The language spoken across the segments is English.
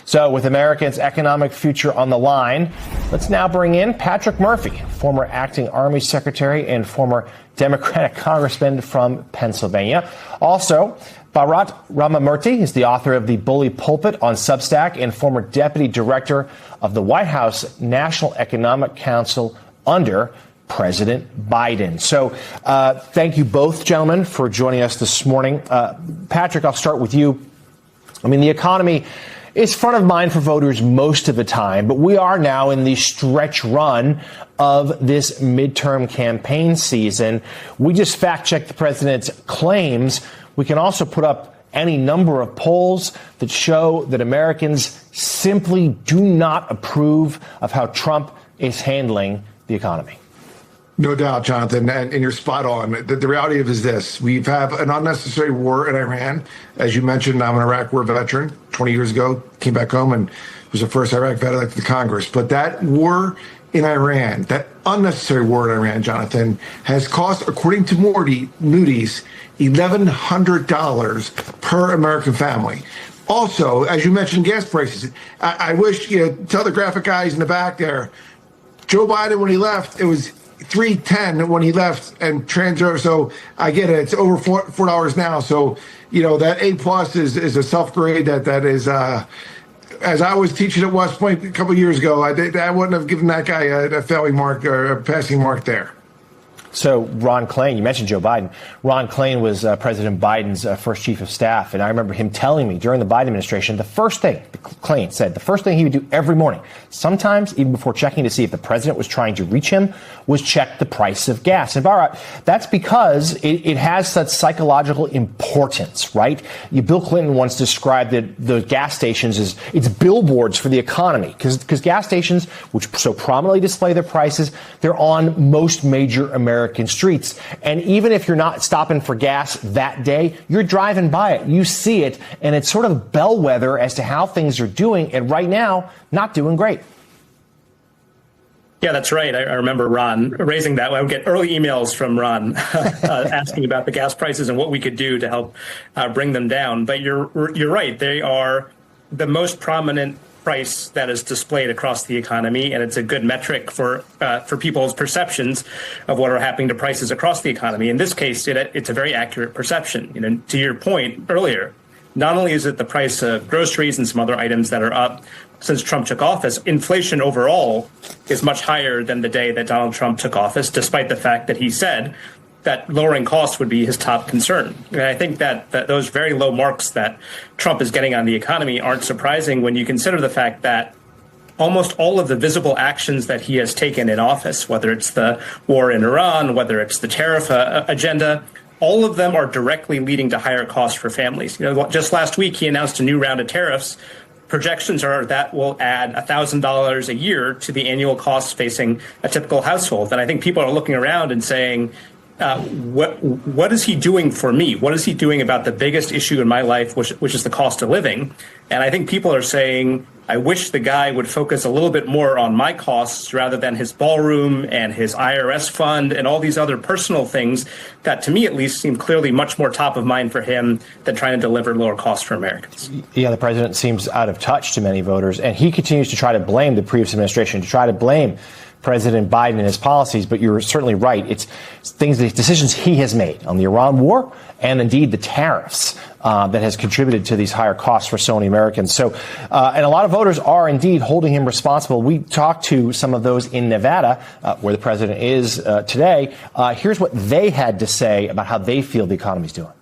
So with Americans' economic future on the line, let's now bring in Patrick Murphy, former acting Army Secretary and former Democratic congressman from Pennsylvania. Also, Bharat Ramamurthy is the author of The Bully Pulpit on Substack and former deputy director of the White House National Economic Council under President Biden. So thank you both, gentlemen, for joining us this morning. Patrick, I'll start with you. I mean, the economy is front of mind for voters most of the time, but we are now in the stretch run of this midterm campaign season. We just fact-checked the president's claims. We can also put up any number of polls that show that Americans simply do not approve of how Trump is handling the economy. No doubt, Jonathan, and you're spot on. The reality of it is this. We have an unnecessary war in Iran. As you mentioned, I'm an Iraq war veteran. 20 years ago, came back home and was the first Iraq vet elected to Congress. But that war in Iran, that unnecessary war in Iran, Jonathan, has cost, according to Moody's, $1,100 per American family. Also, as you mentioned, gas prices. I wish, tell the graphic guys in the back there, Joe Biden, when he left, it was $3.10 when he left and transfer. So I get it. It's over $4 now. So, that A plus is a self-grade that is, as I was teaching at West Point a couple of years ago, I wouldn't have given that guy a failing mark or a passing mark there. So Ron Klain, you mentioned Joe Biden. Ron Klain was President Biden's first chief of staff. And I remember him telling me during the Biden administration, Klain said, the first thing he would do every morning, sometimes even before checking to see if the president was trying to reach him, was check the price of gas. And Bharat, that's because it has such psychological importance, right? Bill Clinton once described the gas stations as it's billboards for the economy, because gas stations, which so prominently display their prices, they're on most major American streets. And even if you're not stopping for gas that day, you're driving by it. You see it, and it's sort of a bellwether as to how things are doing. And right now, not doing great. Yeah, that's right. I remember Ron raising that. I would get early emails from Ron asking about the gas prices and what we could do to help bring them down. But you're right. They are the most prominent price that is displayed across the economy, and it's a good metric for people's perceptions of what are happening to prices across the economy. In this case, it's a very accurate perception. To your point earlier, not only is it the price of groceries and some other items that are up since Trump took office, inflation overall is much higher than the day that Donald Trump took office, despite the fact that he said that lowering costs would be his top concern. And I think that those very low marks that Trump is getting on the economy aren't surprising when you consider the fact that almost all of the visible actions that he has taken in office, whether it's the war in Iran, whether it's the tariff agenda, all of them are directly leading to higher costs for families. Just last week, he announced a new round of tariffs. Projections are that will add $1,000 a year to the annual costs facing a typical household. And I think people are looking around and saying, what is he doing for me? What is he doing about the biggest issue in my life, which is the cost of living? And I think people are saying, I wish the guy would focus a little bit more on my costs rather than his ballroom and his IRS fund and all these other personal things that, to me at least, seem clearly much more top of mind for him than trying to deliver lower costs for Americans. Yeah, the president seems out of touch to many voters, and he continues to try to blame the previous administration, to try to blame President Biden and his policies. But you're certainly right. It's the decisions he has made on the Iran war and indeed the tariffs that has contributed to these higher costs for so many Americans. So, and a lot of voters are indeed holding him responsible. We talked to some of those in Nevada, where the president is today. Here's what they had to say about how they feel the economy's doing.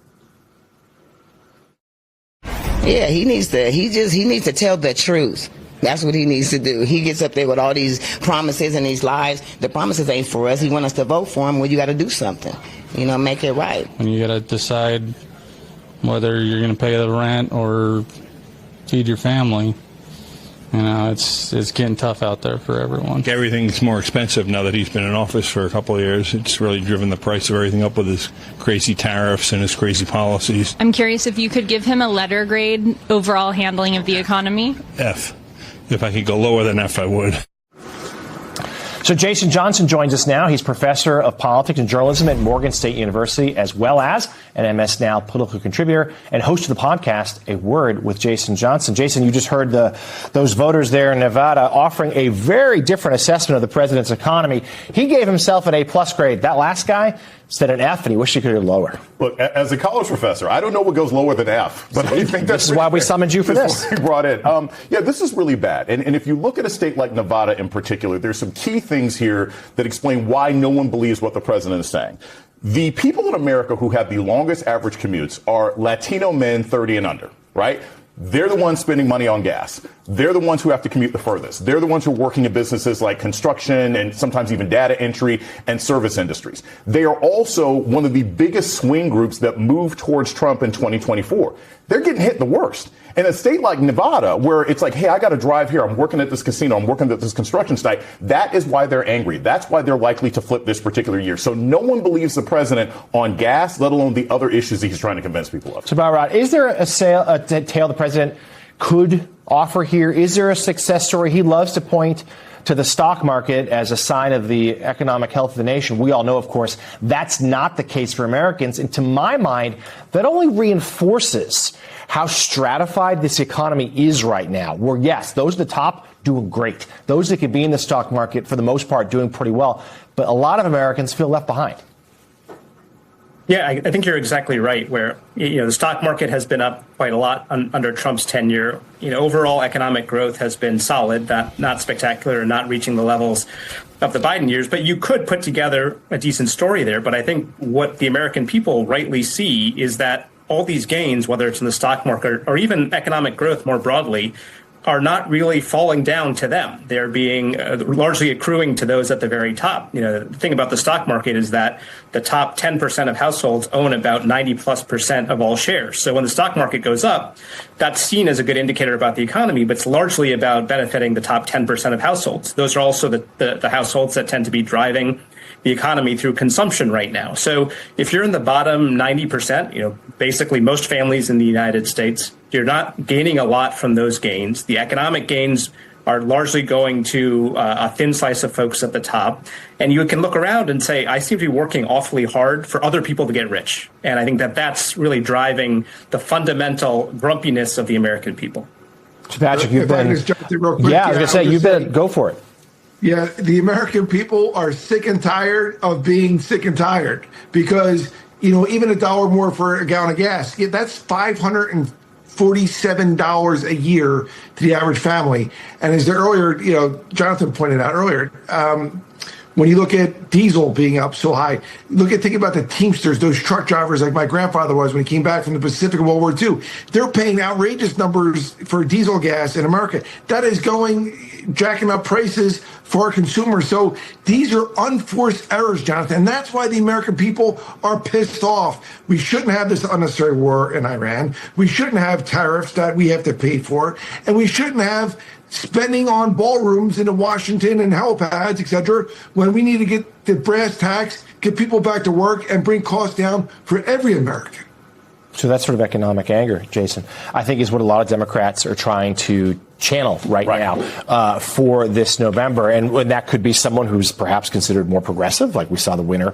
Yeah, he needs to tell the truth. That's what he needs to do. He gets up there with all these promises and these lies. The promises ain't for us. He wants us to vote for him. Well, you got to do something. Make it right. When you got to decide whether you're going to pay the rent or feed your family, it's getting tough out there for everyone. Everything's more expensive now that he's been in office for a couple of years. It's really driven the price of everything up with his crazy tariffs and his crazy policies. I'm curious if you could give him a letter grade overall handling of the economy. F. If I could go lower than F, I would. So Jason Johnson joins us now. He's professor of politics and journalism at Morgan State University, as well as an MS Now political contributor and host of the podcast, A Word with Jason Johnson. Jason, you just heard those voters there in Nevada offering a very different assessment of the president's economy. He gave himself an A-plus grade. That last guy said an F, and he wished he could have lower. Look, as a college professor, I don't know what goes lower than F, but I think this is why we summoned you for this. We brought in. Yeah, this is really bad. And if you look at a state like Nevada in particular, there's some key things here that explain why no one believes what the president is saying. The people in America who have the longest average commutes are Latino men 30 and under, right? They're the ones spending money on gas. They're the ones who have to commute the furthest. They're the ones who are working in businesses like construction and sometimes even data entry and service industries. They are also one of the biggest swing groups that move towards Trump in 2024. They're getting hit the worst. In a state like Nevada, where it's like, hey, I got to drive here. I'm working at this casino. I'm working at this construction site. That is why they're angry. That's why they're likely to flip this particular year. So no one believes the president on gas, let alone the other issues he's trying to convince people of. So, Barrett, is there a tale the president could offer here? Is there a success story? He loves to point to the stock market as a sign of the economic health of the nation. We all know, of course, that's not the case for Americans. And to my mind, that only reinforces how stratified this economy is right now, where, yes, those at the top doing great. Those that could be in the stock market, for the most part, doing pretty well. But a lot of Americans feel left behind. Yeah, I think you're exactly right, where, the stock market has been up quite a lot under Trump's tenure. Overall economic growth has been solid, not spectacular, and not reaching the levels of the Biden years. But you could put together a decent story there. But I think what the American people rightly see is that all these gains, whether it's in the stock market or even economic growth more broadly, are not really falling down to them. They're being largely accruing to those at the very top. The thing about the stock market is that the top 10% of households own about 90+% of all shares. So when the stock market goes up, that's seen as a good indicator about the economy, but it's largely about benefiting the top 10% of households. Those are also the households that tend to be driving the economy through consumption right now. So if you're in the bottom 90%, basically most families in the United States, you're not gaining a lot from those gains. The economic gains are largely going to a thin slice of folks at the top. And you can look around and say, I seem to be working awfully hard for other people to get rich. And I think that that's really driving the fundamental grumpiness of the American people. So Patrick, you've been, I was going to say, you've been, go for it. Yeah, the American people are sick and tired of being sick and tired because, even $1 more for a gallon of gas, that's $547 a year to the average family. And as Jonathan pointed out earlier, when you look at diesel being up so high, think about the Teamsters, those truck drivers like my grandfather was when he came back from the Pacific in World War II. They're paying outrageous numbers for diesel gas in America. That is jacking up prices for our consumers. So these are unforced errors, Jonathan. And that's why the American people are pissed off. We shouldn't have this unnecessary war in Iran. We shouldn't have tariffs that we have to pay for. And we shouldn't have spending on ballrooms in Washington and helipads, et cetera, when we need to get the brass tacks, get people back to work, and bring costs down for every American. So that sort of economic anger, Jason, I think is what a lot of Democrats are trying to channel right now for this November. And that could be someone who's perhaps considered more progressive, like we saw the winner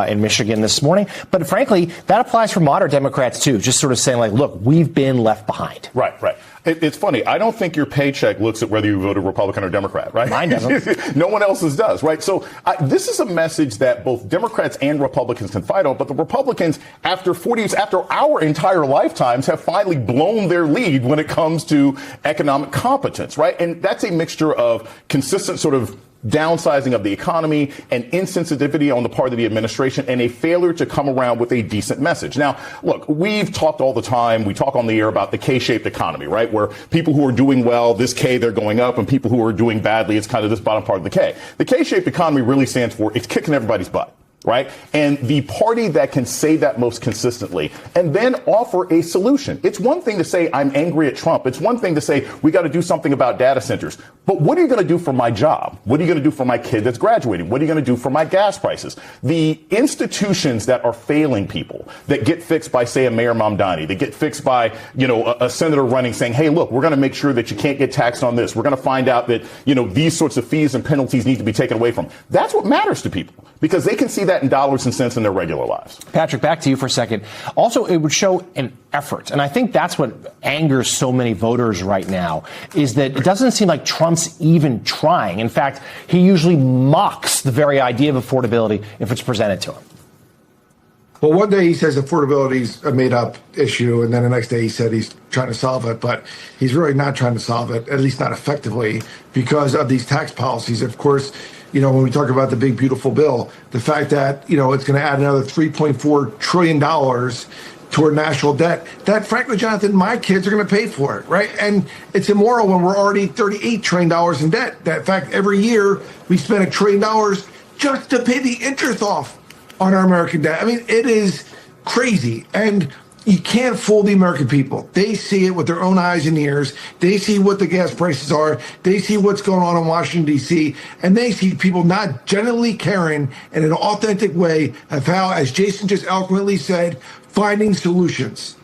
in Michigan this morning. But frankly, that applies for moderate Democrats, too, just sort of saying, like, look, we've been left behind. Right. It's funny. I don't think your paycheck looks at whether you voted Republican or Democrat, right? Mine doesn't. No one else's does, right? So this is a message that both Democrats and Republicans can fight on. But the Republicans, after 40 years, after our entire lifetimes, have finally blown their lead when it comes to economic competence, right? And that's a mixture of consistent sort of downsizing of the economy and insensitivity on the part of the administration and a failure to come around with a decent message. Now, look, we've talked all the time. We talk on the air about the K-shaped economy, right? Where people who are doing well, this K, they're going up, and people who are doing badly, it's kind of this bottom part of the K. The K-shaped economy really stands for it's kicking everybody's butt. right? And the party that can say that most consistently and then offer a solution. It's one thing to say, I'm angry at Trump. It's one thing to say, we got to do something about data centers. But what are you going to do for my job? What are you going to do for my kid that's graduating? What are you going to do for my gas prices? The institutions that are failing people, that get fixed by, say, a Mayor Mamdani, that get fixed by, a senator running saying, hey, look, we're going to make sure that you can't get taxed on this. We're going to find out that, these sorts of fees and penalties need to be taken away from. That's what matters to people, because they can see that in dollars and cents in their regular lives. Patrick, back to you for a second. Also, it would show an effort. And I think that's what angers so many voters right now, is that it doesn't seem like Trump's even trying. In fact, he usually mocks the very idea of affordability if it's presented to him. Well, one day he says affordability is a made-up issue, and then the next day he said he's trying to solve it, but he's really not trying to solve it, at least not effectively, because of these tax policies. Of course, when we talk about the big, beautiful bill, the fact that, it's going to add another $3.4 trillion toward national debt, that, frankly, Jonathan, my kids are going to pay for it, right? And it's immoral when we're already $38 trillion in debt. That, in fact, every year we spend $1 trillion just to pay the interest off on our American debt. I mean, it is crazy. And you can't fool the American people. They see it with their own eyes and ears. They see what the gas prices are. They see what's going on in Washington, D.C., and they see people not genuinely caring in an authentic way of how, as Jason just eloquently said, finding solutions.